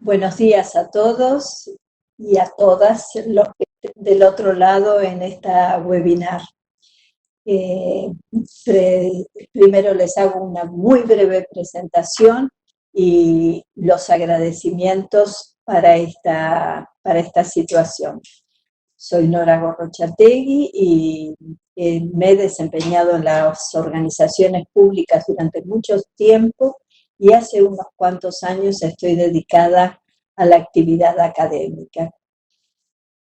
Buenos días a todos y a todas los que del otro lado en esta webinar. Eh, Primero les hago una muy breve presentación y los agradecimientos para esta situación. Soy Nora Gorrochategui y me he desempeñado en las organizaciones públicas durante mucho tiempo y hace unos cuantos años estoy dedicada a la actividad académica.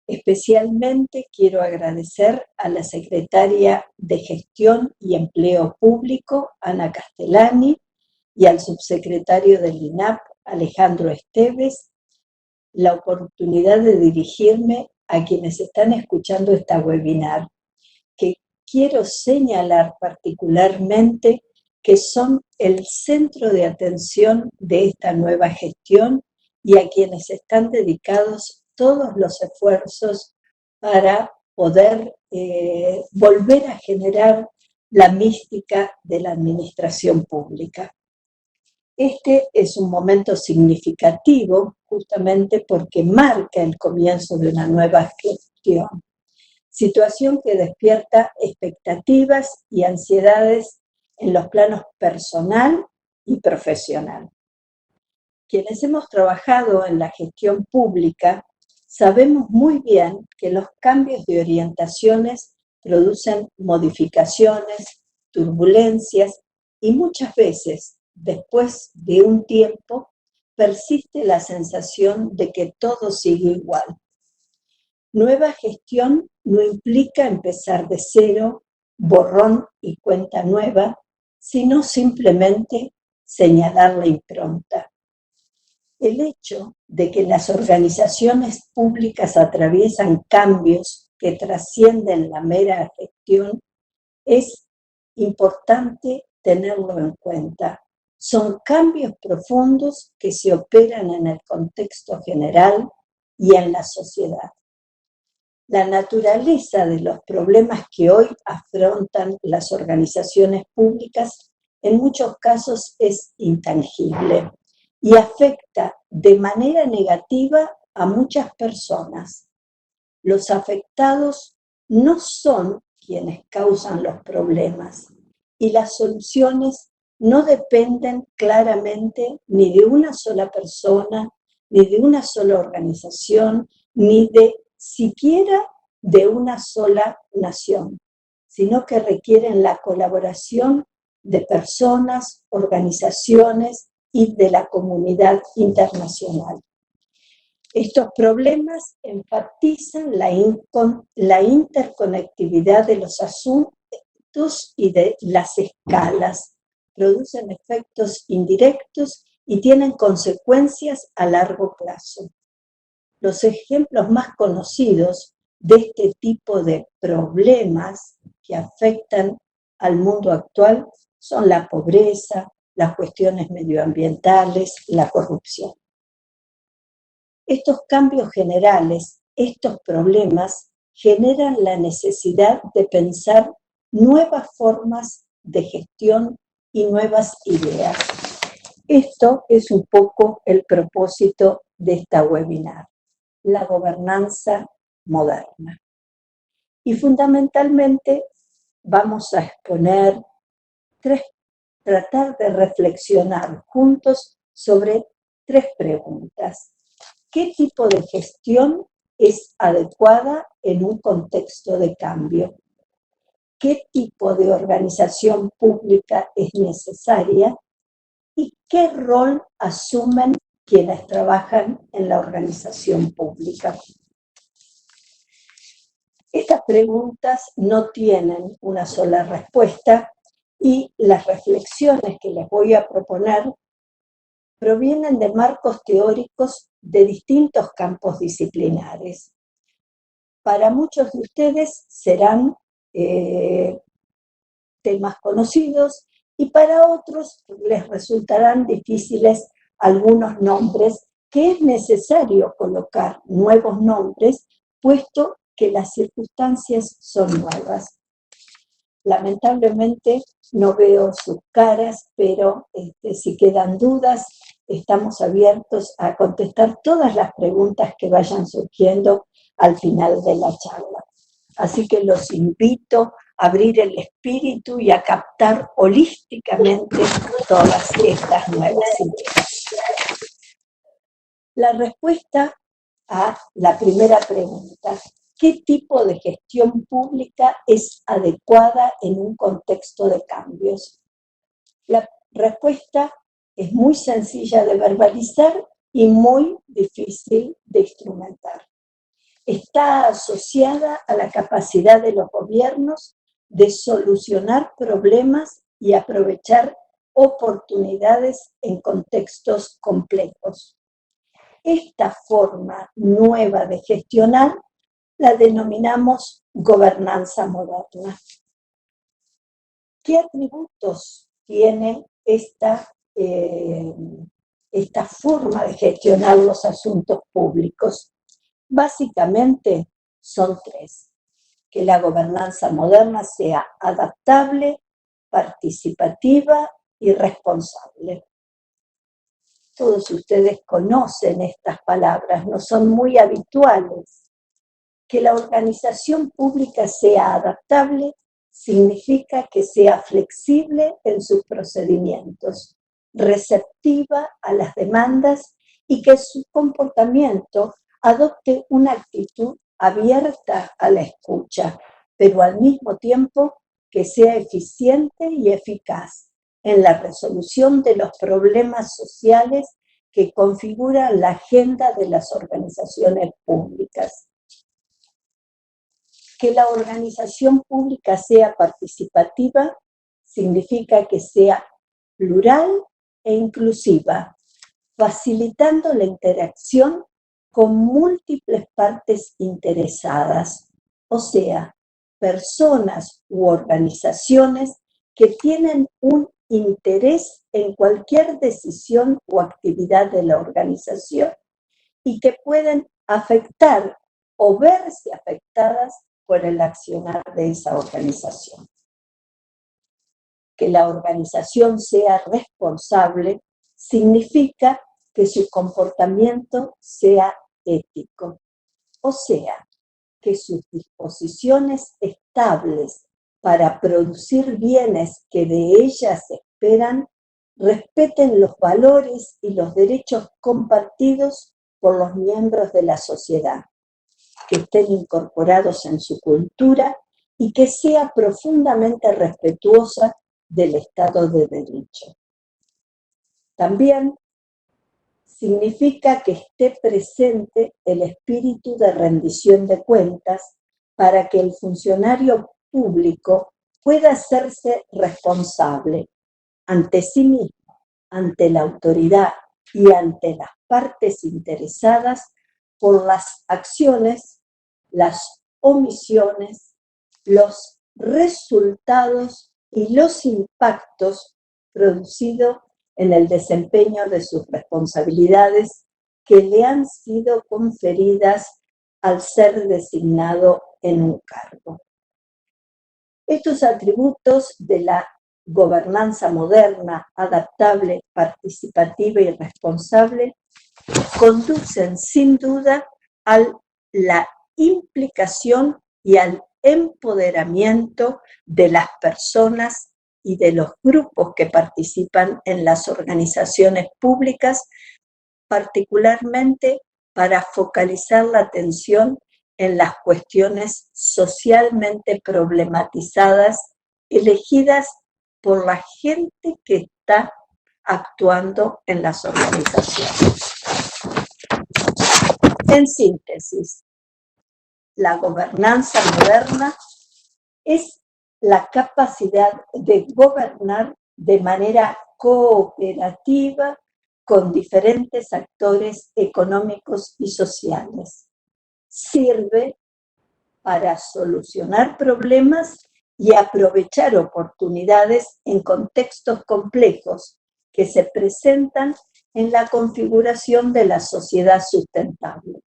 Especialmente quiero agradecer a la secretaria de Gestión y Empleo Público, Ana Castellani, y al subsecretario del INAP, Alejandro Esteves, la oportunidad de dirigirme a quienes están escuchando esta webinar, que quiero señalar particularmente que son el centro de atención de esta nueva gestión y a quienes están dedicados todos los esfuerzos para poder volver a generar la mística de la administración pública. Este es un momento significativo justamente porque marca el comienzo de una nueva gestión, situación que despierta expectativas y ansiedades en los planos personal y profesional. Quienes hemos trabajado en la gestión pública sabemos muy bien que los cambios de orientaciones producen modificaciones, turbulencias y muchas veces, después de un tiempo, persiste la sensación de que todo sigue igual. Nueva gestión no implica empezar de cero, borrón y cuenta nueva, sino simplemente señalar la impronta. El hecho de que las organizaciones públicas atraviesan cambios que trascienden la mera gestión es importante tenerlo en cuenta. Son cambios profundos que se operan en el contexto general y en la sociedad. La naturaleza de los problemas que hoy afrontan las organizaciones públicas en muchos casos es intangible y afecta de manera negativa a muchas personas. Los afectados no son quienes causan los problemas y las soluciones no dependen claramente ni de una sola persona, ni de una sola organización, ni de siquiera de una sola nación, sino que requieren la colaboración de personas, organizaciones y de la comunidad internacional. Estos problemas enfatizan la interconectividad de los asuntos y de las escalas, producen efectos indirectos y tienen consecuencias a largo plazo. Los ejemplos más conocidos de este tipo de problemas que afectan al mundo actual son la pobreza, las cuestiones medioambientales, la corrupción. Estos cambios generales, estos problemas, generan la necesidad de pensar nuevas formas de gestión y nuevas ideas. Esto es un poco el propósito de esta webinar, la gobernanza moderna. Y fundamentalmente vamos a exponer tratar de reflexionar juntos sobre tres preguntas. ¿Qué tipo de gestión es adecuada en un contexto de cambio? ¿Qué tipo de organización pública es necesaria? ¿Y qué rol asumen quienes trabajan en la organización pública? Estas preguntas no tienen una sola respuesta y las reflexiones que les voy a proponer provienen de marcos teóricos de distintos campos disciplinares. Para muchos de ustedes serán temas conocidos y para otros les resultarán difíciles algunos nombres que es necesario colocar nuevos nombres, puesto que las circunstancias son nuevas. Lamentablemente no veo sus caras, pero si quedan dudas, estamos abiertos a contestar todas las preguntas que vayan surgiendo al final de la charla. Así que los invito a abrir el espíritu y a captar holísticamente todas estas nuevas ideas. La respuesta a la primera pregunta: ¿qué tipo de gestión pública es adecuada en un contexto de cambios? La respuesta es muy sencilla de verbalizar y muy difícil de instrumentar. Está asociada a la capacidad de los gobiernos de solucionar problemas y aprovechar oportunidades en contextos complejos. Esta forma nueva de gestionar la denominamos gobernanza moderna. ¿Qué atributos tiene esta forma de gestionar los asuntos públicos? Básicamente son tres: que la gobernanza moderna sea adaptable, participativa y responsable. Todos ustedes conocen estas palabras, no son muy habituales. Que la organización pública sea adaptable significa que sea flexible en sus procedimientos, receptiva a las demandas y que su comportamiento adopte una actitud abierta a la escucha, pero al mismo tiempo que sea eficiente y eficaz en la resolución de los problemas sociales que configuran la agenda de las organizaciones públicas. Que la organización pública sea participativa significa que sea plural e inclusiva, facilitando la interacción con múltiples partes interesadas, o sea, personas u organizaciones que tienen un interés en cualquier decisión o actividad de la organización y que pueden afectar o verse afectadas por el accionar de esa organización. Que la organización sea responsable significa que su comportamiento sea ético, o sea, que sus disposiciones estables para producir bienes que de ellas se esperan respeten los valores y los derechos compartidos por los miembros de la sociedad, que estén incorporados en su cultura y que sea profundamente respetuosa del Estado de Derecho. También significa que esté presente el espíritu de rendición de cuentas para que el funcionario público pueda hacerse responsable ante sí mismo, ante la autoridad y ante las partes interesadas por las acciones, las omisiones, los resultados y los impactos producidos en el desempeño de sus responsabilidades que le han sido conferidas al ser designado en un cargo. Estos atributos de la gobernanza moderna, adaptable, participativa y responsable conducen sin duda a la implicación y al empoderamiento de las personas y de los grupos que participan en las organizaciones públicas, particularmente para focalizar la atención en las cuestiones socialmente problematizadas, elegidas por la gente que está actuando en las organizaciones. En síntesis, la gobernanza moderna es la capacidad de gobernar de manera cooperativa con diferentes actores económicos y sociales. Sirve para solucionar problemas y aprovechar oportunidades en contextos complejos que se presentan en la configuración de la sociedad sustentable.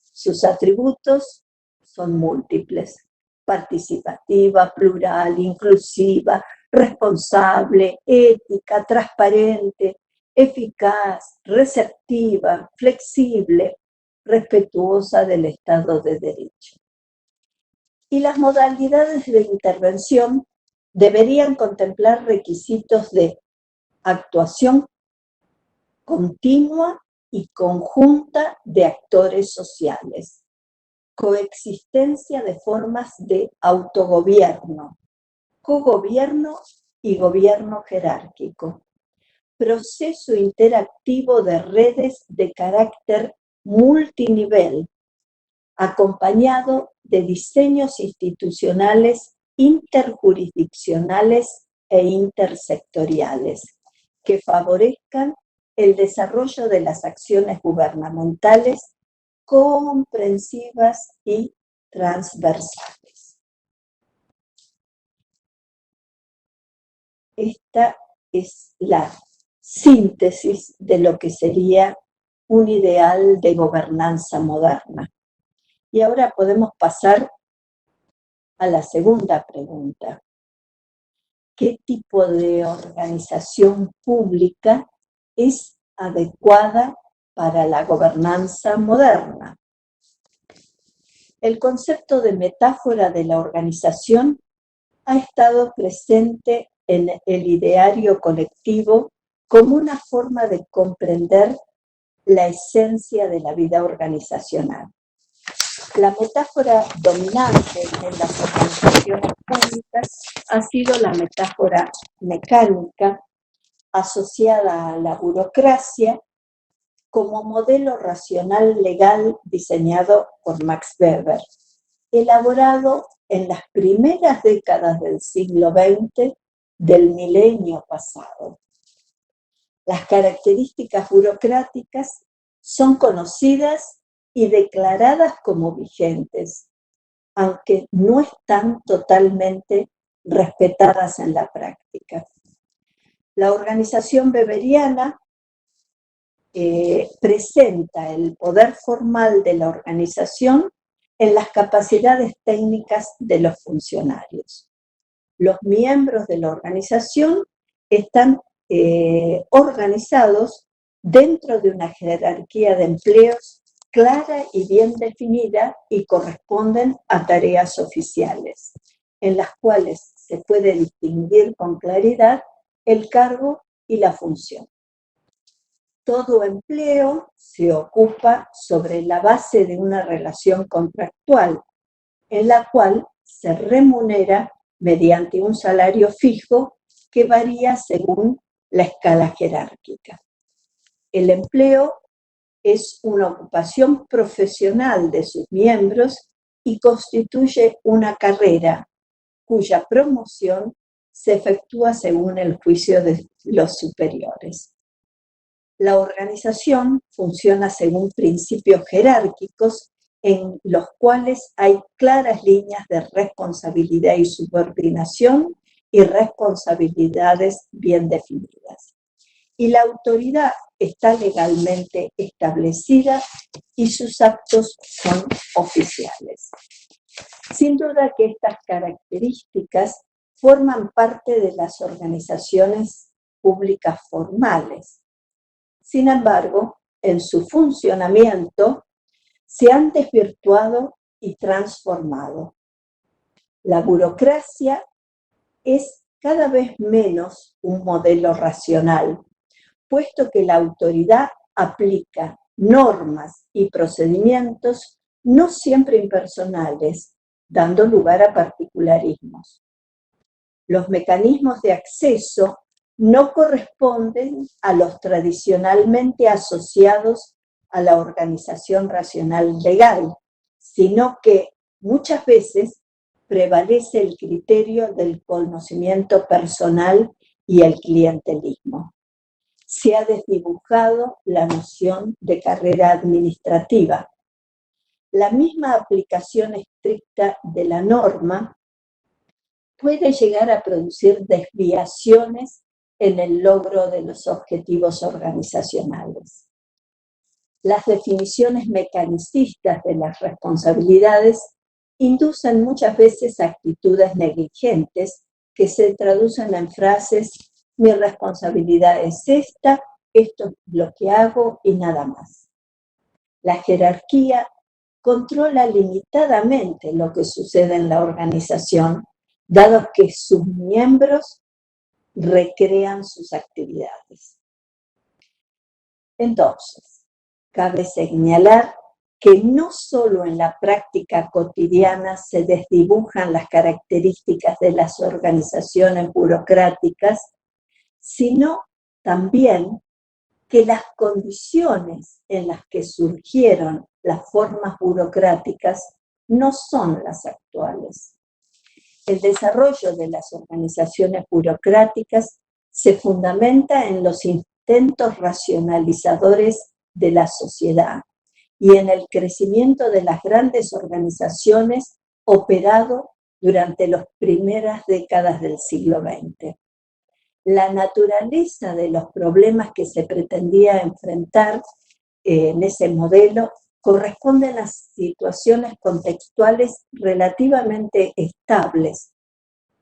Sus atributos son múltiples: participativa, plural, inclusiva, responsable, ética, transparente, eficaz, receptiva, flexible, respetuosa del Estado de Derecho. Y las modalidades de intervención deberían contemplar requisitos de actuación continua y conjunta de actores sociales, coexistencia de formas de autogobierno, cogobierno y gobierno jerárquico, proceso interactivo de redes de carácter multinivel, acompañado de diseños institucionales interjurisdiccionales e intersectoriales que favorezcan el desarrollo de las acciones gubernamentales comprensivas y transversales. Esta es la síntesis de lo que sería un ideal de gobernanza moderna. Y ahora podemos pasar a la segunda pregunta. ¿Qué tipo de organización pública es adecuada para la gobernanza moderna? El concepto de metáfora de la organización ha estado presente en el ideario colectivo como una forma de comprender la esencia de la vida organizacional. La metáfora dominante en las organizaciones públicas ha sido la metáfora mecánica asociada a la burocracia como modelo racional legal diseñado por Max Weber, elaborado en las primeras décadas del siglo XX del milenio pasado. Las características burocráticas son conocidas y declaradas como vigentes, aunque no están totalmente respetadas en la práctica. La organización weberiana presenta el poder formal de la organización en las capacidades técnicas de los funcionarios. Los miembros de la organización están organizados dentro de una jerarquía de empleos clara y bien definida y corresponden a tareas oficiales, en las cuales se puede distinguir con claridad el cargo y la función. Todo empleo se ocupa sobre la base de una relación contractual, en la cual se remunera mediante un salario fijo que varía según la escala jerárquica. El empleo es una ocupación profesional de sus miembros y constituye una carrera cuya promoción se efectúa según el juicio de los superiores. La organización funciona según principios jerárquicos en los cuales hay claras líneas de responsabilidad y subordinación y responsabilidades bien definidas. Y la autoridad está legalmente establecida y sus actos son oficiales. Sin duda que estas características forman parte de las organizaciones públicas formales. Sin embargo, en su funcionamiento se han desvirtuado y transformado. La burocracia es cada vez menos un modelo racional, puesto que la autoridad aplica normas y procedimientos no siempre impersonales, dando lugar a particularismos. Los mecanismos de acceso no corresponden a los tradicionalmente asociados a la organización racional legal, sino que muchas veces prevalece el criterio del conocimiento personal y el clientelismo. Se ha desdibujado la noción de carrera administrativa. La misma aplicación estricta de la norma puede llegar a producir desviaciones en el logro de los objetivos organizacionales. Las definiciones mecanicistas de las responsabilidades inducen muchas veces actitudes negligentes que se traducen en frases: mi responsabilidad es esta esto es lo que hago y nada más. La jerarquía controla limitadamente lo que sucede en la organización, dado que sus miembros recrean sus actividades. Entonces, cabe señalar que no solo en la práctica cotidiana se desdibujan las características de las organizaciones burocráticas, sino también que las condiciones en las que surgieron las formas burocráticas no son las actuales. El desarrollo de las organizaciones burocráticas se fundamenta en los intentos racionalizadores de la sociedad y en el crecimiento de las grandes organizaciones operado durante las primeras décadas del siglo XX. La naturaleza de los problemas que se pretendía enfrentar en ese modelo corresponden a situaciones contextuales relativamente estables,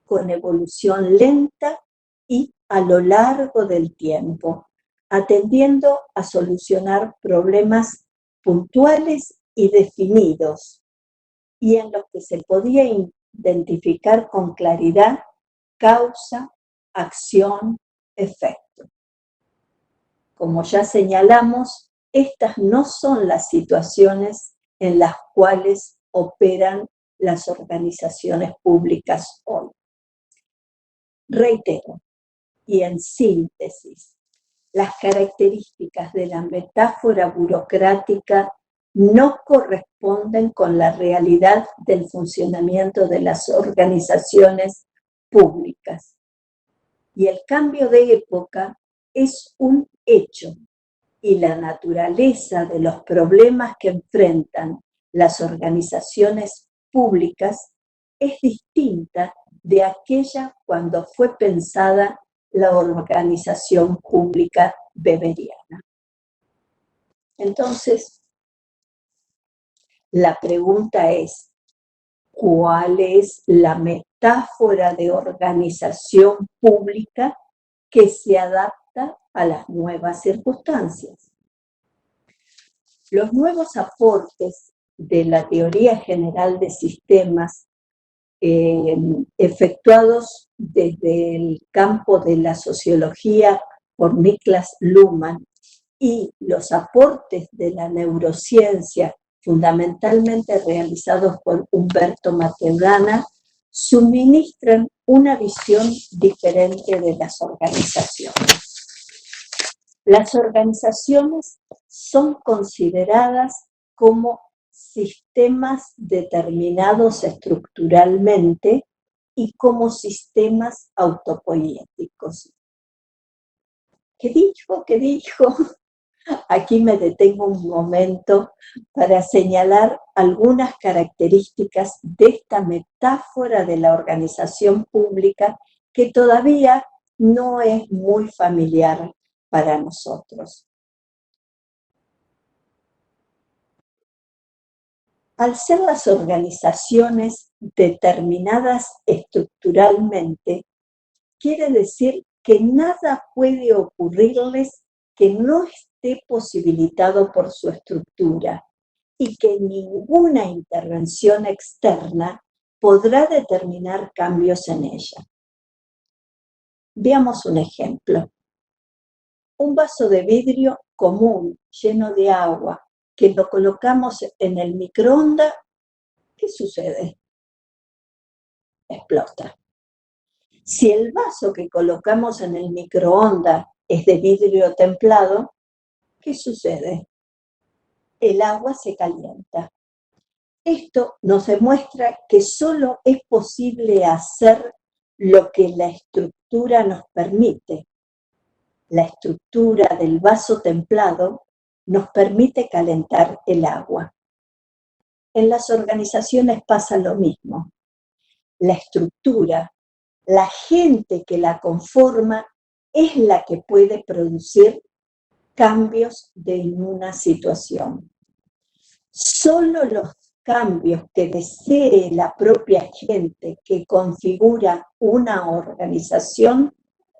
con evolución lenta y a lo largo del tiempo, atendiendo a solucionar problemas puntuales y definidos, y en los que se podía identificar con claridad causa, acción, efecto. Como ya señalamos, estas no son las situaciones en las cuales operan las organizaciones públicas hoy. Reitero, y en síntesis, las características de la metáfora burocrática no corresponden con la realidad del funcionamiento de las organizaciones públicas. Y el cambio de época es un hecho, y la naturaleza de los problemas que enfrentan las organizaciones públicas es distinta de aquella cuando fue pensada la organización pública weberiana. Entonces, la pregunta es, ¿cuál es la metáfora de organización pública que se adapta a las nuevas circunstancias? Los nuevos aportes de la teoría general de sistemas efectuados desde el campo de la sociología por Niklas Luhmann y los aportes de la neurociencia, fundamentalmente realizados por Humberto Maturana, suministran una visión diferente de las organizaciones. Las organizaciones son consideradas como sistemas determinados estructuralmente y como sistemas autopoieticos. ¿Qué dijo? ¿Qué dijo? Aquí me detengo un momento para señalar algunas características de esta metáfora de la organización pública que todavía no es muy familiar para nosotros. Al ser las organizaciones determinadas estructuralmente, quiere decir que nada puede ocurrirles que no esté posibilitado por su estructura y que ninguna intervención externa podrá determinar cambios en ella. Veamos un ejemplo. Un vaso de vidrio común lleno de agua que lo colocamos en el microondas, ¿qué sucede? Explota. Si el vaso que colocamos en el microondas es de vidrio templado, ¿qué sucede? El agua se calienta. Esto nos demuestra que solo es posible hacer lo que la estructura nos permite. La estructura del vaso templado nos permite calentar el agua. En las organizaciones pasa lo mismo. La estructura, la gente que la conforma, es la que puede producir cambios en una situación. Solo los cambios que desee la propia gente que configura una organización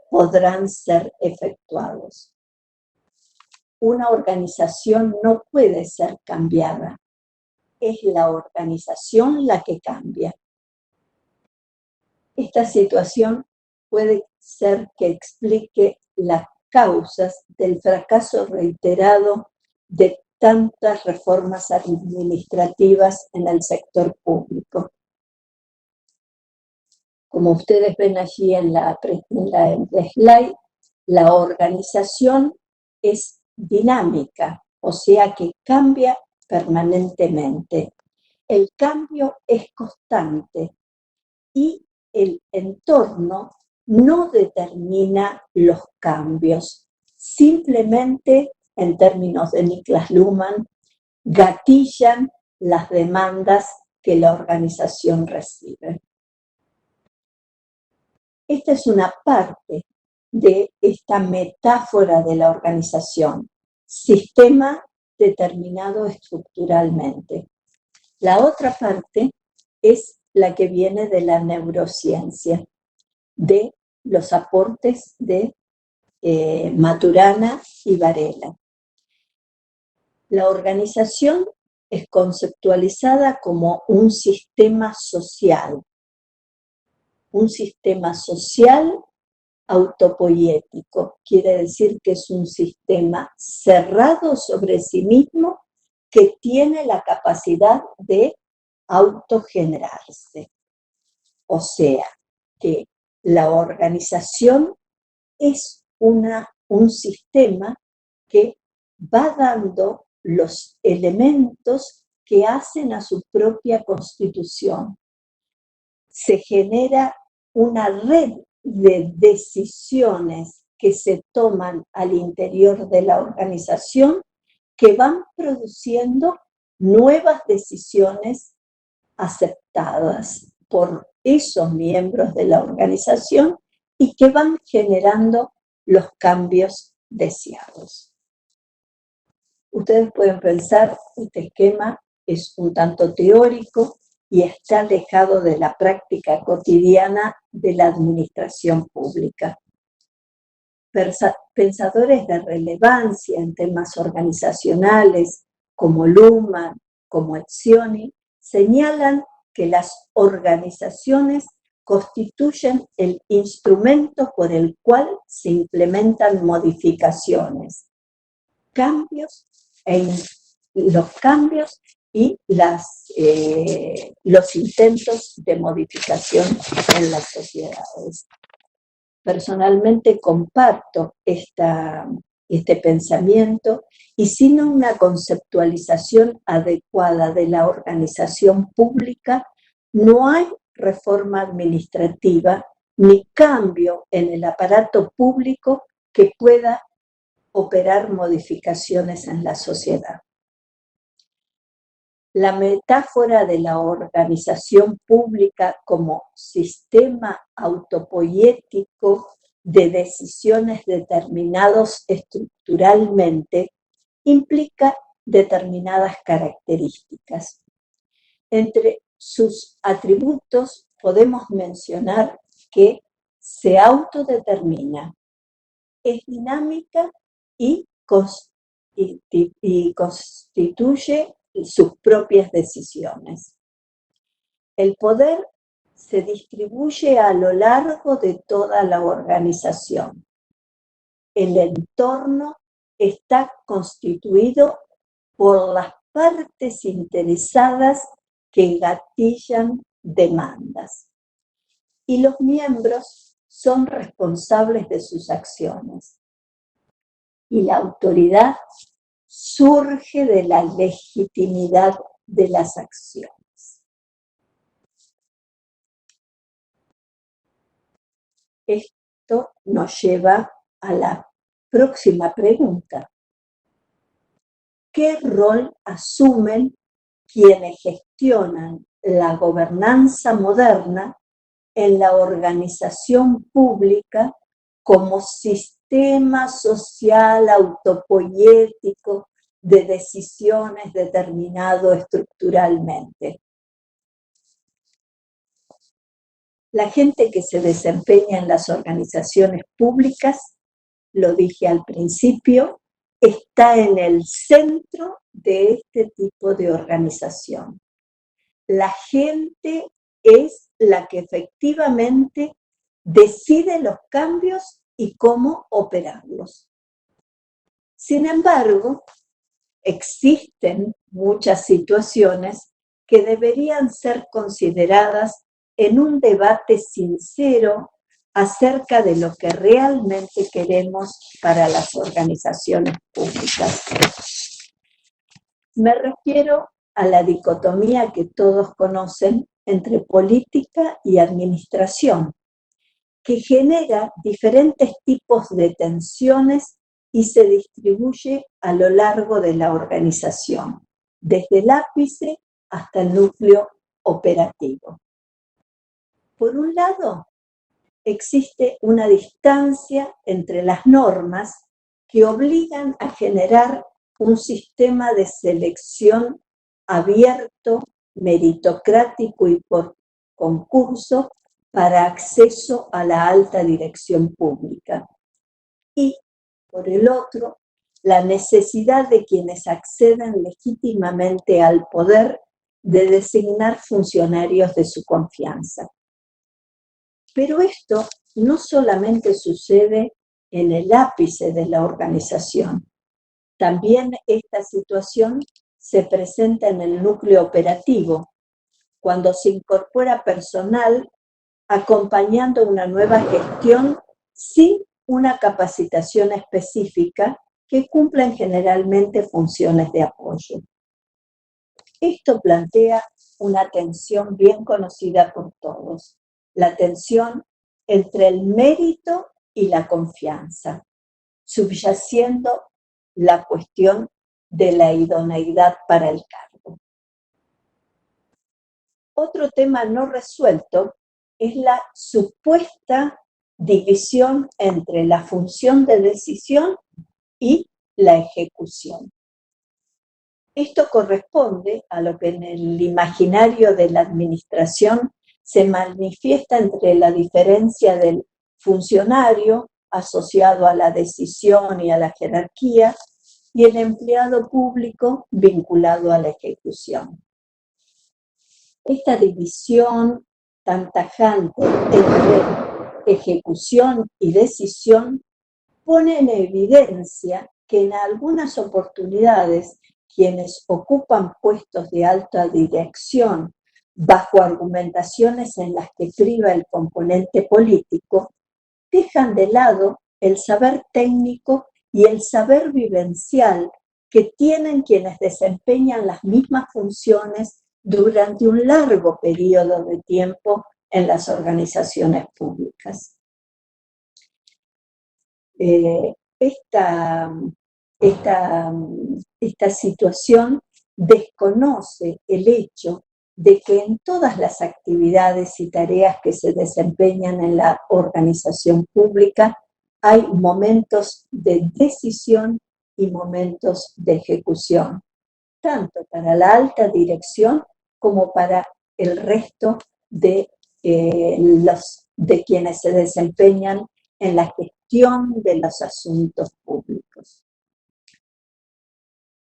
podrán ser efectuados. una organización no puede ser cambiada, es la organización la que cambia. Esta situación puede ser que explique las causas del fracaso reiterado de tantas reformas administrativas en el sector público. Como ustedes ven allí en la slide, la organización es dinámica, o sea que cambia permanentemente. El cambio es constante y el entorno no determina los cambios. Simplemente, en términos de Niklas Luhmann, gatillan las demandas que la organización recibe. Esta es una parte de esta metáfora de la organización, sistema determinado estructuralmente. La otra parte es la que viene de la neurociencia, de los aportes de Maturana y Varela. La organización es conceptualizada como un sistema social autopoiético, quiere decir que es un sistema cerrado sobre sí mismo que tiene la capacidad de autogenerarse. O sea, que la organización es un sistema que va dando los elementos que hacen a su propia constitución. Se genera una red de decisiones que se toman al interior de la organización que van produciendo nuevas decisiones aceptadas por esos miembros de la organización y que van generando los cambios deseados. Ustedes pueden pensar, este esquema es un tanto teórico y está alejado de la práctica cotidiana de la administración pública. Pensadores de relevancia en temas organizacionales, como Luhmann, como Etzioni, señalan que las organizaciones constituyen el instrumento por el cual se implementan modificaciones, los cambios y los intentos de modificación en las sociedades. Personalmente comparto este pensamiento y sin una conceptualización adecuada de la organización pública, no hay reforma administrativa ni cambio en el aparato público que pueda operar modificaciones en la sociedad. La metáfora de la organización pública como sistema autopoiético de decisiones determinados estructuralmente implica determinadas características. Entre sus atributos podemos mencionar que se autodetermina, es dinámica y constituye sus propias decisiones. El poder se distribuye a lo largo de toda la organización. El entorno está constituido por las partes interesadas que gatillan demandas. Y los miembros son responsables de sus acciones. Y la autoridad surge de la legitimidad de las acciones. Esto nos lleva a la próxima pregunta. ¿Qué rol asumen quienes gestionan la gobernanza moderna en la organización pública como sistema social autopoiético de decisiones determinado estructuralmente? La gente que se desempeña en las organizaciones públicas, lo dije al principio, está en el centro de este tipo de organización. La gente es la que efectivamente decide los cambios y cómo operarlos. Sin embargo, existen muchas situaciones que deberían ser consideradas en un debate sincero acerca de lo que realmente queremos para las organizaciones públicas. Me refiero a la dicotomía que todos conocen entre política y administración, que genera diferentes tipos de tensiones y se distribuye a lo largo de la organización, desde el ápice hasta el núcleo operativo. Por un lado, existe una distancia entre las normas que obligan a generar un sistema de selección abierto, meritocrático y por concurso para acceso a la alta dirección pública. Y, por el otro, la necesidad de quienes acceden legítimamente al poder de designar funcionarios de su confianza. Pero esto no solamente sucede en el ápice de la organización, también esta situación se presenta en el núcleo operativo, cuando se incorpora personal acompañando una nueva gestión sin una capacitación específica que cumplan generalmente funciones de apoyo. Esto plantea una tensión bien conocida por todos, la tensión entre el mérito y la confianza, subyaciendo la cuestión de la idoneidad para el cargo. Otro tema no resuelto es la supuesta división entre la función de decisión y la ejecución. Esto corresponde a lo que en el imaginario de la administración se manifiesta entre la diferencia del funcionario asociado a la decisión y a la jerarquía y el empleado público vinculado a la ejecución. Esta división tan tajante entre ejecución y decisión pone en evidencia que en algunas oportunidades quienes ocupan puestos de alta dirección bajo argumentaciones en las que priva el componente político, dejan de lado el saber técnico y el saber vivencial que tienen quienes desempeñan las mismas funciones durante un largo periodo de tiempo en las organizaciones públicas. Esta situación desconoce el hecho de que en todas las actividades y tareas que se desempeñan en la organización pública hay momentos de decisión y momentos de ejecución, tanto para la alta dirección como para el resto de quienes se desempeñan en la gestión de los asuntos públicos.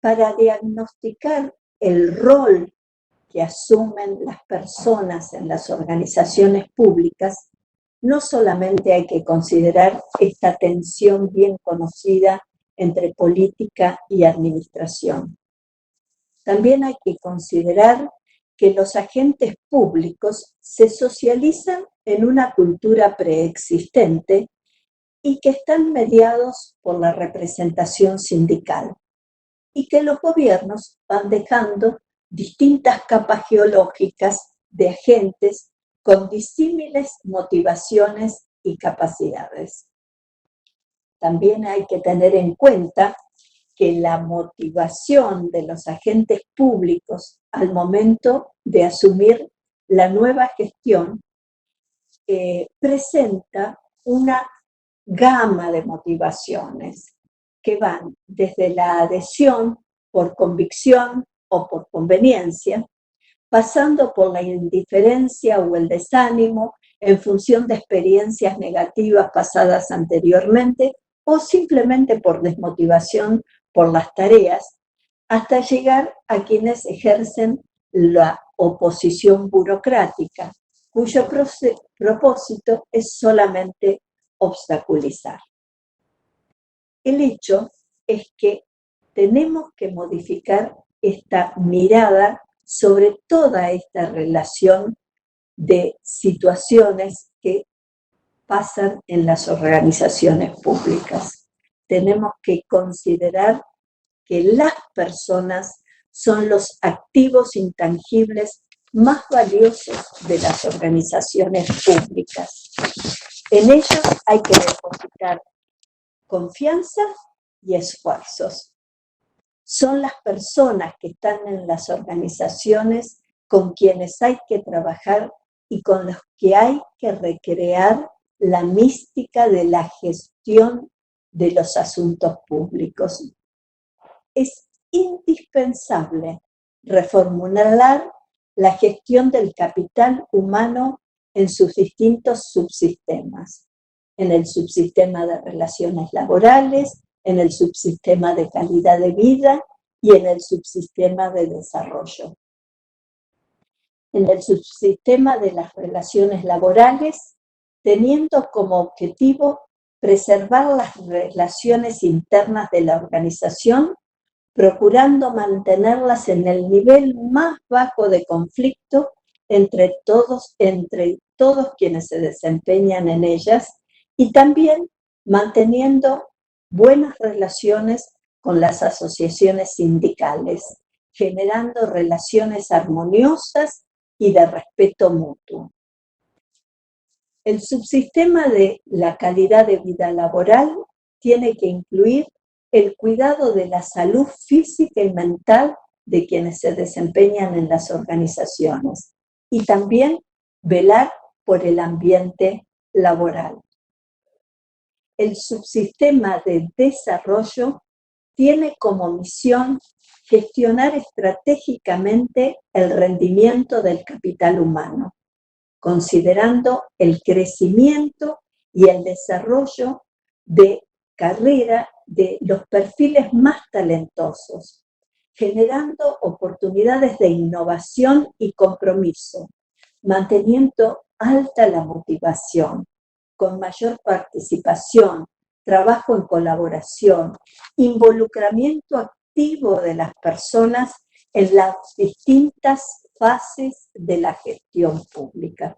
Para diagnosticar el rol que asumen las personas en las organizaciones públicas, no solamente hay que considerar esta tensión bien conocida entre política y administración. También hay que considerar que los agentes públicos se socializan en una cultura preexistente y que están mediados por la representación sindical, y que los gobiernos van dejando distintas capas geológicas de agentes con disímiles motivaciones y capacidades. También hay que tener en cuenta que la motivación de los agentes públicos al momento de asumir la nueva gestión presenta una gama de motivaciones que van desde la adhesión por convicción o por conveniencia, pasando por la indiferencia o el desánimo en función de experiencias negativas pasadas anteriormente o simplemente por desmotivación por las tareas, hasta llegar a quienes ejercen la oposición burocrática, cuyo propósito es solamente obstaculizar. El hecho es que tenemos que modificar esta mirada sobre toda esta relación de situaciones que pasan en las organizaciones públicas. Tenemos que considerar que las personas son los activos intangibles más valiosos de las organizaciones públicas. En ellos hay que depositar confianza y esfuerzos. Son las personas que están en las organizaciones con quienes hay que trabajar y con los que hay que recrear la mística de la gestión de los asuntos públicos. Es indispensable reformular la gestión del capital humano en sus distintos subsistemas, en el subsistema de relaciones laborales, en el subsistema de calidad de vida y en el subsistema de desarrollo. En el subsistema de las relaciones laborales, teniendo como objetivo preservar las relaciones internas de la organización, procurando mantenerlas en el nivel más bajo de conflicto entre todos quienes se desempeñan en ellas, y también manteniendo buenas relaciones con las asociaciones sindicales, generando relaciones armoniosas y de respeto mutuo. El subsistema de la calidad de vida laboral tiene que incluir el cuidado de la salud física y mental de quienes se desempeñan en las organizaciones y también velar por el ambiente laboral. El subsistema de desarrollo tiene como misión gestionar estratégicamente el rendimiento del capital humano, considerando el crecimiento y el desarrollo de carrera de los perfiles más talentosos, generando oportunidades de innovación y compromiso, manteniendo alta la motivación, con mayor participación, trabajo en colaboración, involucramiento activo de las personas en las distintas fases de la gestión pública.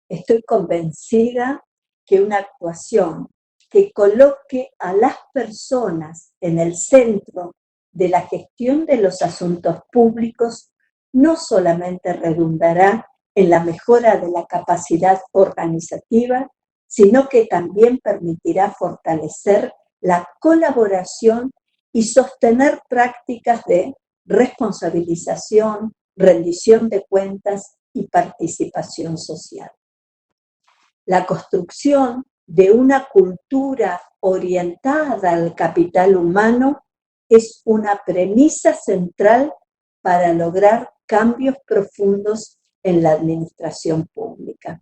Estoy convencida que una actuación que coloque a las personas en el centro de la gestión de los asuntos públicos no solamente redundará en la mejora de la capacidad organizativa, sino que también permitirá fortalecer la colaboración y sostener prácticas de responsabilización, rendición de cuentas y participación social. La construcción de una cultura orientada al capital humano es una premisa central para lograr cambios profundos en la administración pública.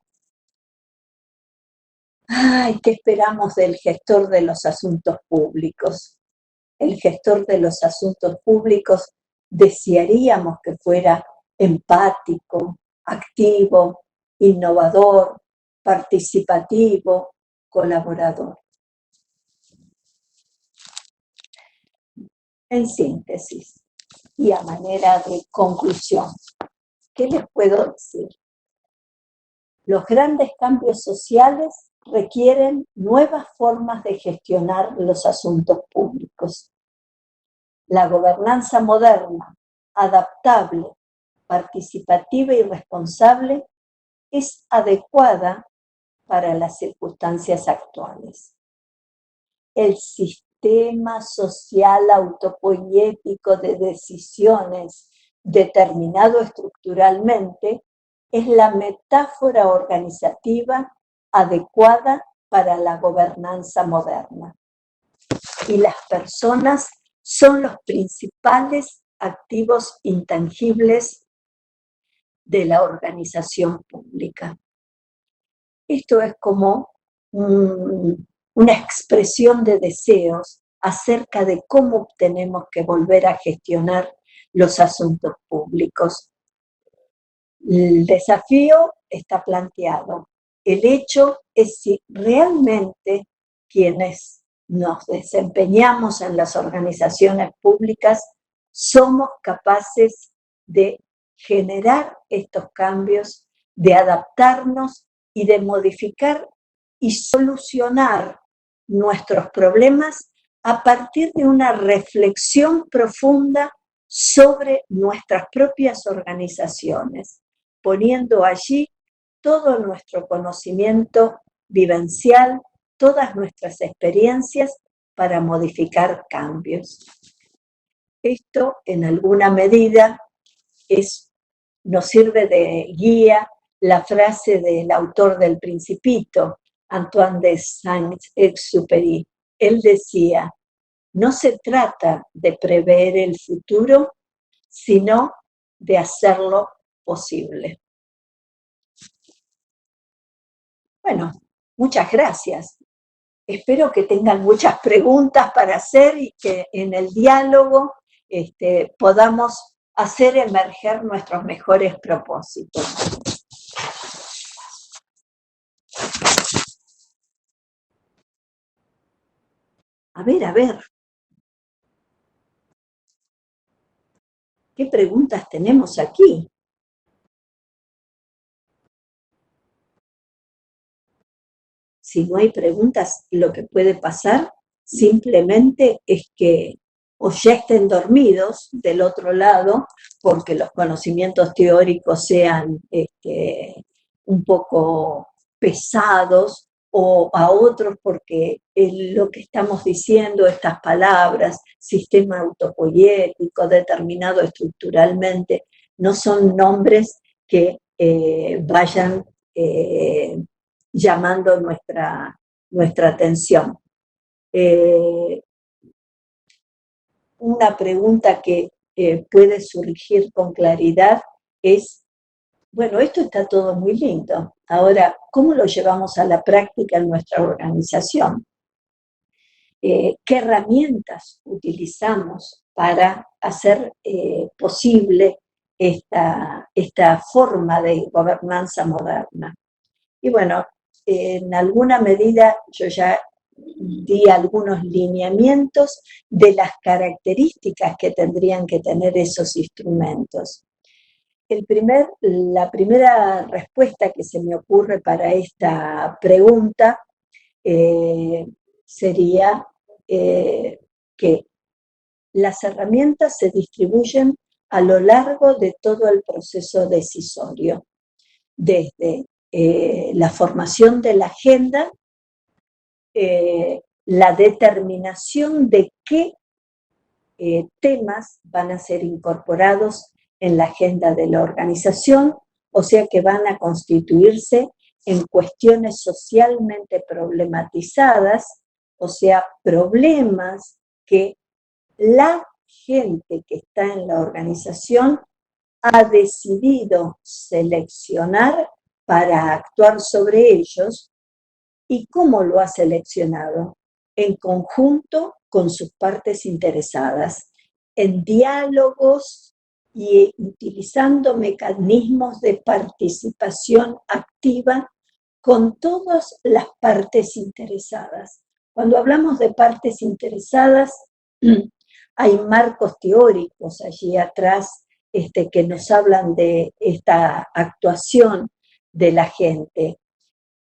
Ay, ¿qué esperamos del gestor de los asuntos públicos? El gestor de los asuntos públicos desearíamos que fuera empático, activo, innovador, participativo, colaborador. En síntesis y a manera de conclusión, ¿qué les puedo decir? Los grandes cambios sociales requieren nuevas formas de gestionar los asuntos públicos. La gobernanza moderna, adaptable, participativa y responsable es adecuada para las circunstancias actuales. El sistema social autopoiético de decisiones determinado estructuralmente es la metáfora organizativa adecuada para la gobernanza moderna. Y las personas son los principales activos intangibles de la organización pública. Esto es como una expresión de deseos acerca de cómo tenemos que volver a gestionar los asuntos públicos. El desafío está planteado. El hecho es si realmente quienes nos desempeñamos en las organizaciones públicas somos capaces de generar estos cambios, de adaptarnos y de modificar y solucionar nuestros problemas a partir de una reflexión profunda sobre nuestras propias organizaciones, poniendo allí todo nuestro conocimiento vivencial, todas nuestras experiencias para modificar cambios. Esto, en alguna medida, nos sirve de guía la frase del autor del Principito, Antoine de Saint-Exupéry. Él decía: no se trata de prever el futuro, sino de hacerlo posible. Bueno, muchas gracias. Espero que tengan muchas preguntas para hacer y que en el diálogo podamos hacer emerger nuestros mejores propósitos. A ver. ¿Qué preguntas tenemos aquí? Si no hay preguntas, lo que puede pasar simplemente es que o ya estén dormidos del otro lado, porque los conocimientos teóricos sean un poco pesados, o a otros porque lo que estamos diciendo, estas palabras, sistema autopoiético, determinado estructuralmente, no son nombres que vayan llamando nuestra atención. Una pregunta que puede surgir con claridad es, bueno, esto está todo muy lindo, ahora, ¿cómo lo llevamos a la práctica en nuestra organización? ¿Qué herramientas utilizamos para hacer posible esta forma de gobernanza moderna? Y bueno, en alguna medida yo ya di algunos lineamientos de las características que tendrían que tener esos instrumentos. La primera respuesta que se me ocurre para esta pregunta sería que las herramientas se distribuyen a lo largo de todo el proceso decisorio, desde la formación de la agenda, la determinación de qué temas van a ser incorporados en la agenda de la organización, o sea que van a constituirse en cuestiones socialmente problematizadas, o sea, problemas que la gente que está en la organización ha decidido seleccionar para actuar sobre ellos. ¿Y cómo lo ha seleccionado? En conjunto con sus partes interesadas, en diálogos y utilizando mecanismos de participación activa con todas las partes interesadas. Cuando hablamos de partes interesadas, hay marcos teóricos allí atrás que nos hablan de esta actuación de la gente.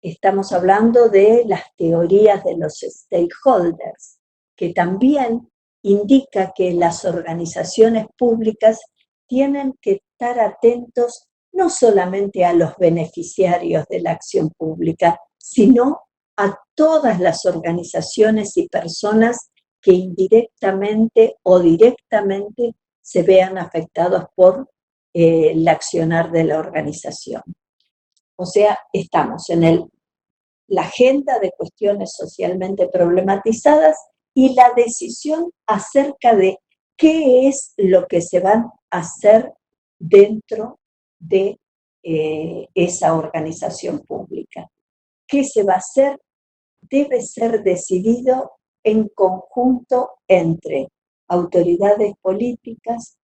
Estamos hablando de las teorías de los stakeholders, que también indica que las organizaciones públicas tienen que estar atentos no solamente a los beneficiarios de la acción pública, sino a todas las organizaciones y personas que indirectamente o directamente se vean afectados por el accionar de la organización. O sea, estamos en la agenda de cuestiones socialmente problematizadas y la decisión acerca de qué es lo que se va a hacer dentro de esa organización pública. ¿Qué se va a hacer? Debe ser decidido en conjunto entre autoridades políticas,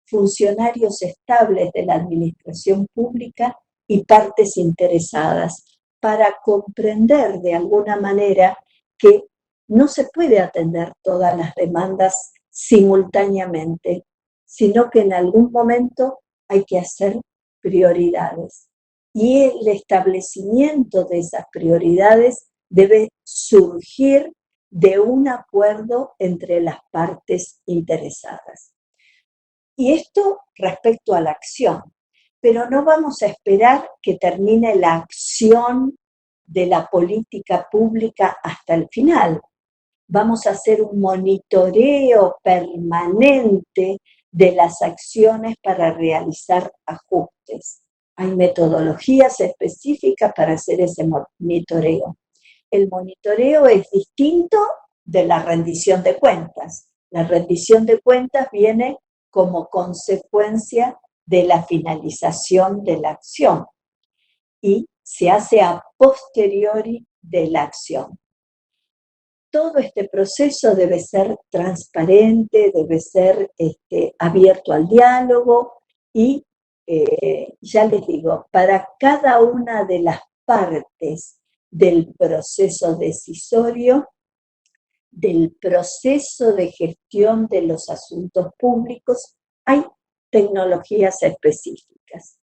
funcionarios estables de la administración pública y partes interesadas, para comprender de alguna manera que no se puede atender todas las demandas simultáneamente, sino que en algún momento hay que hacer prioridades. Y el establecimiento de esas prioridades debe surgir de un acuerdo entre las partes interesadas. Y esto respecto a la acción, pero no vamos a esperar que termine la acción de la política pública hasta el final. Vamos a hacer un monitoreo permanente de las acciones para realizar ajustes. Hay metodologías específicas para hacer ese monitoreo. El monitoreo es distinto de la rendición de cuentas. La rendición de cuentas viene como consecuencia de la finalización de la acción y se hace a posteriori de la acción. Todo este proceso debe ser transparente, debe ser abierto al diálogo y, ya les digo, para cada una de las partes del proceso decisorio, del proceso de gestión de los asuntos públicos, hay tecnologías específicas.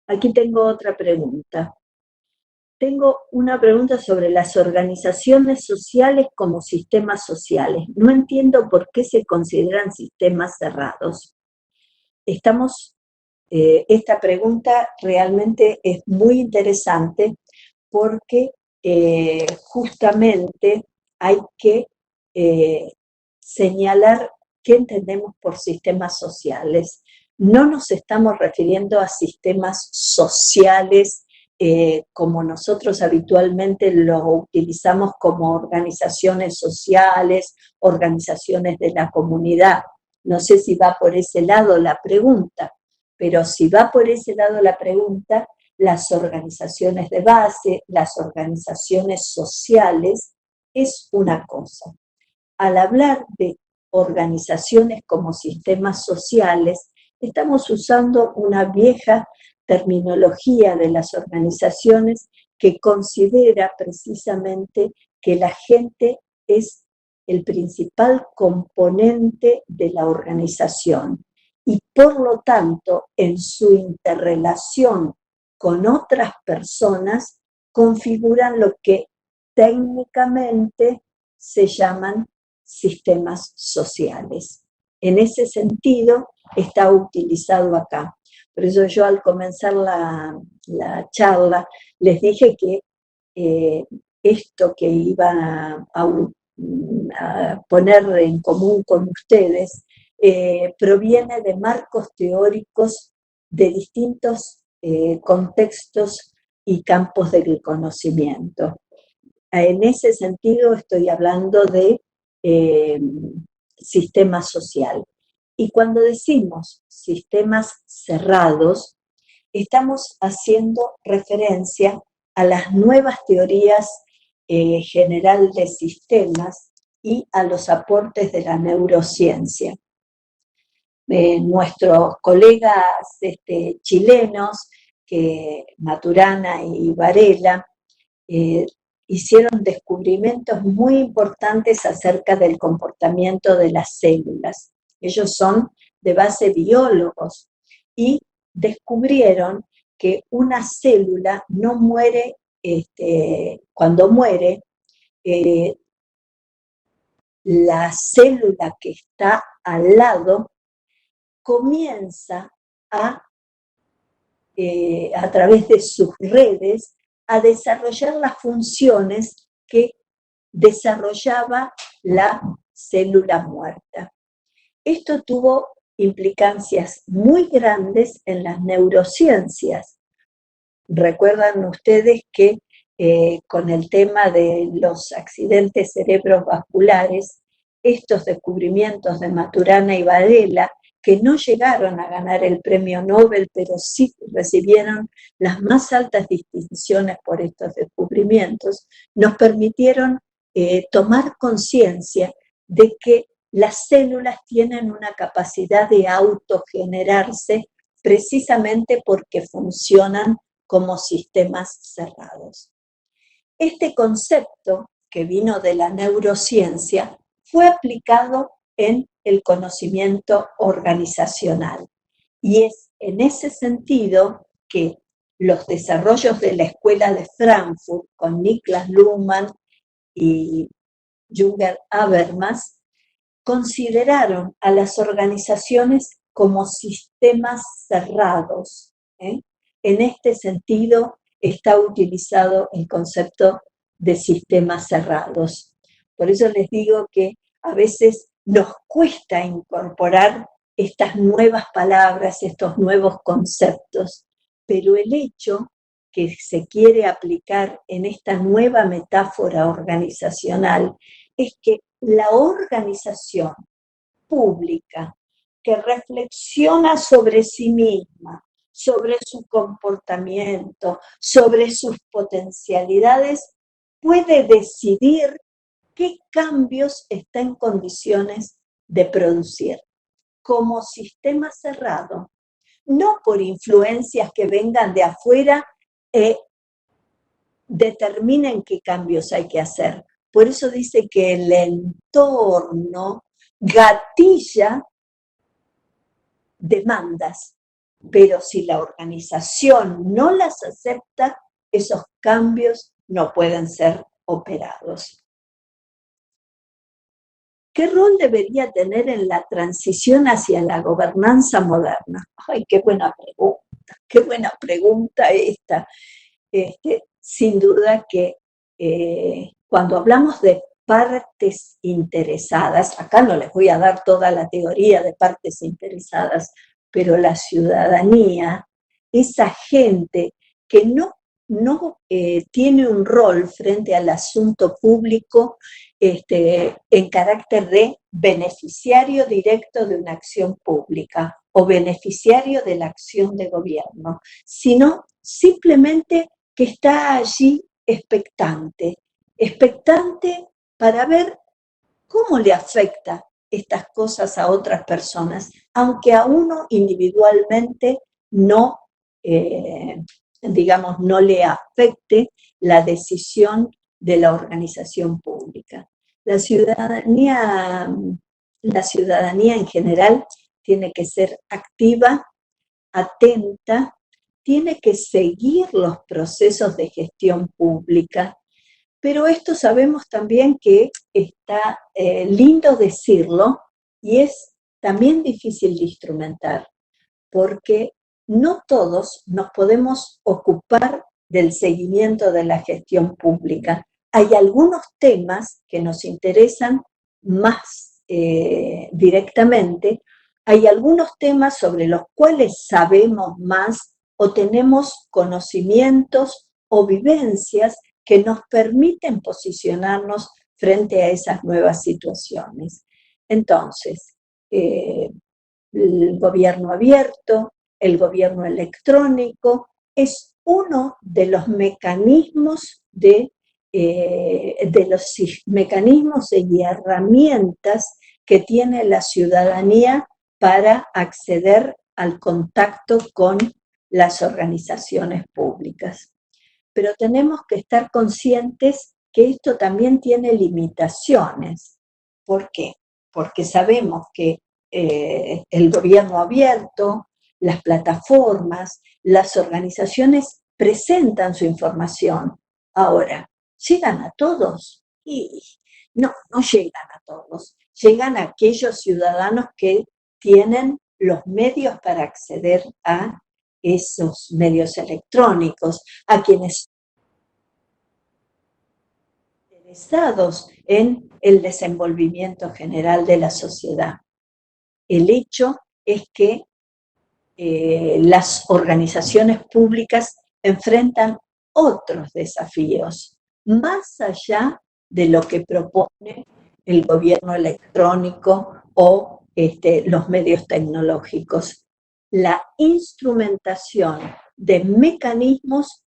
Aquí tengo otra pregunta. Tengo una pregunta sobre las organizaciones sociales como sistemas sociales. No entiendo por qué se consideran sistemas cerrados. Esta pregunta realmente es muy interesante porque justamente hay que señalar qué entendemos por sistemas sociales. No nos estamos refiriendo a sistemas sociales como nosotros habitualmente lo utilizamos como organizaciones sociales, organizaciones de la comunidad. No sé si va por ese lado la pregunta, pero si va por ese lado la pregunta, las organizaciones de base, las organizaciones sociales, es una cosa. Al hablar de organizaciones como sistemas sociales, estamos usando una vieja terminología de las organizaciones que considera precisamente que la gente es el principal componente de la organización y por lo tanto en su interrelación con otras personas configuran lo que técnicamente se llaman sistemas sociales. En ese sentido está utilizado acá. Por eso yo al comenzar la charla les dije que esto que iba a poner en común con ustedes proviene de marcos teóricos de distintos contextos y campos del conocimiento. En ese sentido estoy hablando de sistema social. Y cuando decimos sistemas cerrados, estamos haciendo referencia a las nuevas teorías general de sistemas y a los aportes de la neurociencia. Nuestros colegas chilenos, Maturana y Varela, hicieron descubrimientos muy importantes acerca del comportamiento de las células. Ellos son de base biólogos y descubrieron que una célula no muere, cuando muere, la célula que está al lado comienza a través de sus redes, a desarrollar las funciones que desarrollaba la célula muerta. Esto tuvo implicancias muy grandes en las neurociencias. Recuerdan ustedes que con el tema de los accidentes cerebrovasculares, estos descubrimientos de Maturana y Varela, que no llegaron a ganar el premio Nobel, pero sí recibieron las más altas distinciones por estos descubrimientos, nos permitieron tomar conciencia de que las células tienen una capacidad de autogenerarse precisamente porque funcionan como sistemas cerrados. Este concepto, que vino de la neurociencia, fue aplicado en el conocimiento organizacional. Y es en ese sentido que los desarrollos de la Escuela de Frankfurt con Niklas Luhmann y Jürgen Habermas consideraron a las organizaciones como sistemas cerrados. En este sentido está utilizado el concepto de sistemas cerrados. Por eso les digo que a veces nos cuesta incorporar estas nuevas palabras, estos nuevos conceptos, pero el hecho que se quiere aplicar en esta nueva metáfora organizacional es que la organización pública que reflexiona sobre sí misma, sobre su comportamiento, sobre sus potencialidades, puede decidir qué cambios está en condiciones de producir como sistema cerrado, no por influencias que vengan de afuera determinen qué cambios hay que hacer. Por eso dice que el entorno gatilla demandas, pero si la organización no las acepta, esos cambios no pueden ser operados. ¿Qué rol debería tener en la transición hacia la gobernanza moderna? ¡Ay, qué buena pregunta esta! Sin duda que cuando hablamos de partes interesadas, acá no les voy a dar toda la teoría de partes interesadas, pero la ciudadanía, esa gente que no tiene un rol frente al asunto público en carácter de beneficiario directo de una acción pública o beneficiario de la acción de gobierno, sino simplemente que está allí expectante para ver cómo le afecta estas cosas a otras personas, aunque a uno individualmente no, no le afecte la decisión de la organización pública. La ciudadanía en general tiene que ser activa, atenta, tiene que seguir los procesos de gestión pública, pero esto sabemos también que está lindo decirlo y es también difícil de instrumentar, porque no todos nos podemos ocupar del seguimiento de la gestión pública. Hay algunos temas que nos interesan más directamente, hay algunos temas sobre los cuales sabemos más o tenemos conocimientos o vivencias que nos permiten posicionarnos frente a esas nuevas situaciones. Entonces, el gobierno abierto, el gobierno electrónico, es uno de los mecanismos mecanismos y herramientas que tiene la ciudadanía para acceder al contacto con las organizaciones públicas. Pero tenemos que estar conscientes que esto también tiene limitaciones. ¿Por qué? Porque sabemos que el gobierno abierto, las plataformas, las organizaciones presentan su información. Ahora, ¿llegan a todos? Y no llegan a todos. Llegan a aquellos ciudadanos que tienen los medios para acceder a esos medios electrónicos, a quienes están interesados en el desenvolvimiento general de la sociedad. El hecho es que las organizaciones públicas enfrentan otros desafíos, más allá de lo que propone el gobierno electrónico o los medios tecnológicos. La instrumentación de mecanismos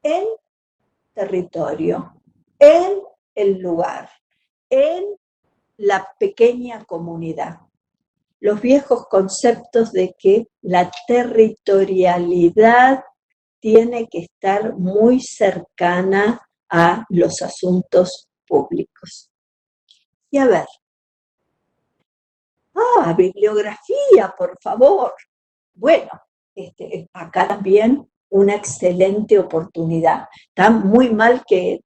en territorio, en el lugar, en la pequeña comunidad. Los viejos conceptos de que la territorialidad tiene que estar muy cercana a los asuntos públicos. Y a ver, bibliografía, por favor. Bueno, acá también una excelente oportunidad. Está muy mal que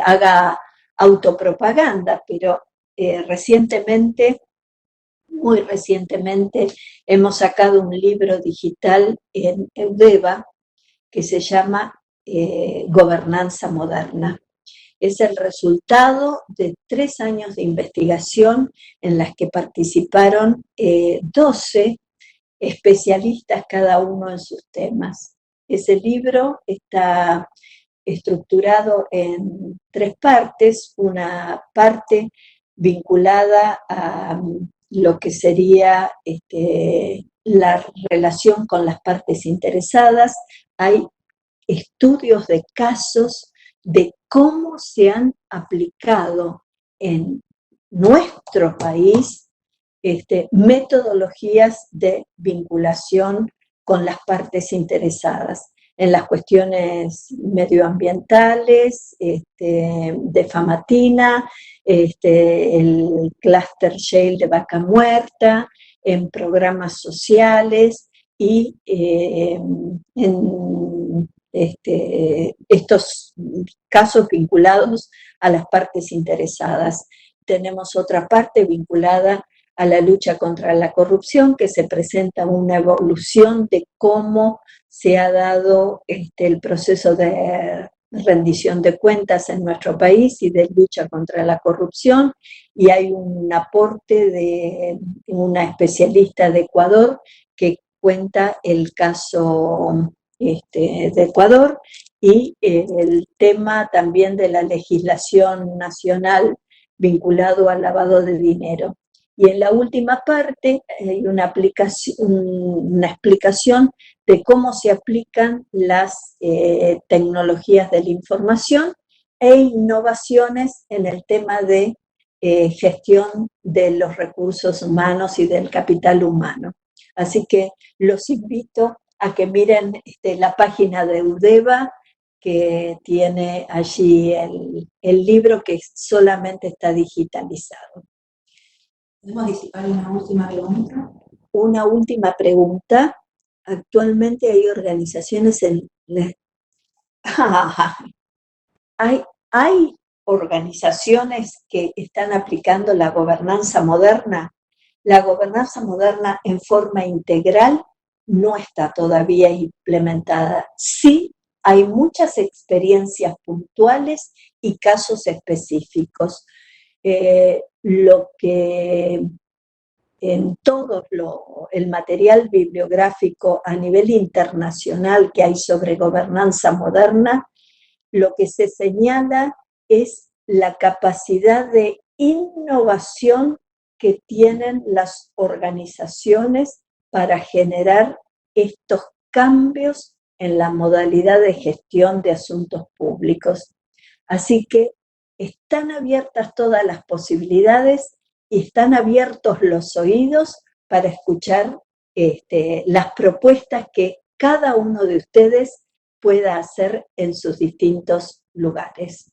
haga autopropaganda, pero muy recientemente, hemos sacado un libro digital en Eudeva que se llama Gobernanza Moderna. Es el resultado de 3 años de investigación en las que participaron 12 especialistas, cada uno en sus temas. Ese libro está estructurado en 3 partes, una parte vinculada a lo que sería la relación con las partes interesadas. Hay estudios de casos de cómo se han aplicado en nuestro país metodologías de vinculación con las partes interesadas en las cuestiones medioambientales, de Famatina, el clúster Shale de Vaca Muerta, en programas sociales y en estos casos vinculados a las partes interesadas. Tenemos otra parte vinculada a la lucha contra la corrupción, que se presenta una evolución de cómo se ha dado el proceso de rendición de cuentas en nuestro país y de lucha contra la corrupción, y hay un aporte de una especialista de Ecuador que cuenta el caso de Ecuador y el tema también de la legislación nacional vinculado al lavado de dinero. Y en la última parte hay una explicación de cómo se aplican las tecnologías de la información e innovaciones en el tema de gestión de los recursos humanos y del capital humano. Así que los invito a que miren la página de Eudeva, que tiene allí el libro que solamente está digitalizado. ¿Podemos disipar una última pregunta? Una última pregunta. Actualmente hay organizaciones hay organizaciones que están aplicando la gobernanza moderna. La gobernanza moderna en forma integral no está todavía implementada. Sí, hay muchas experiencias puntuales y casos específicos. Lo que en todo el material bibliográfico a nivel internacional que hay sobre gobernanza moderna, lo que se señala es la capacidad de innovación que tienen las organizaciones para generar estos cambios en la modalidad de gestión de asuntos públicos. Así que están abiertas todas las posibilidades y están abiertos los oídos para escuchar las propuestas que cada uno de ustedes pueda hacer en sus distintos lugares.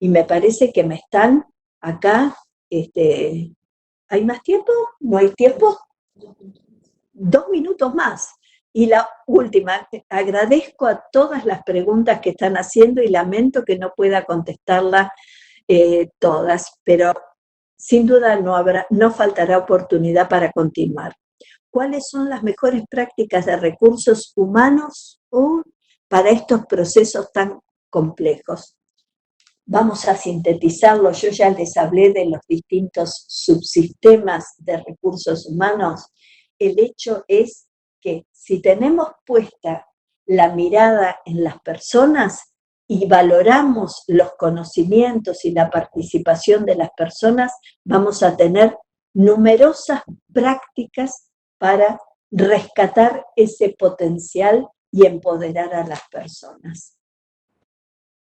Y me parece que me están acá, ¿hay más tiempo? ¿No hay tiempo? 2 minutos más. Y la última, agradezco a todas las preguntas que están haciendo y lamento que no pueda contestarlas todas, pero sin duda no faltará oportunidad para continuar. ¿Cuáles son las mejores prácticas de recursos humanos para estos procesos tan complejos? Vamos a sintetizarlo. Yo ya les hablé de los distintos subsistemas de recursos humanos. El hecho es que si tenemos puesta la mirada en las personas y valoramos los conocimientos y la participación de las personas, vamos a tener numerosas prácticas para rescatar ese potencial y empoderar a las personas.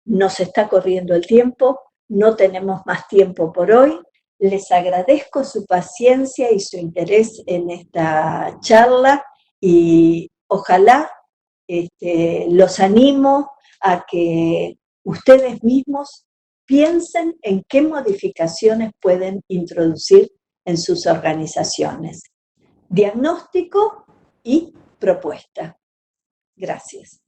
Nos está corriendo el tiempo, no tenemos más tiempo por hoy. Les agradezco su paciencia y su interés en esta charla y ojalá los animo a que ustedes mismos piensen en qué modificaciones pueden introducir en sus organizaciones. Diagnóstico y propuesta. Gracias.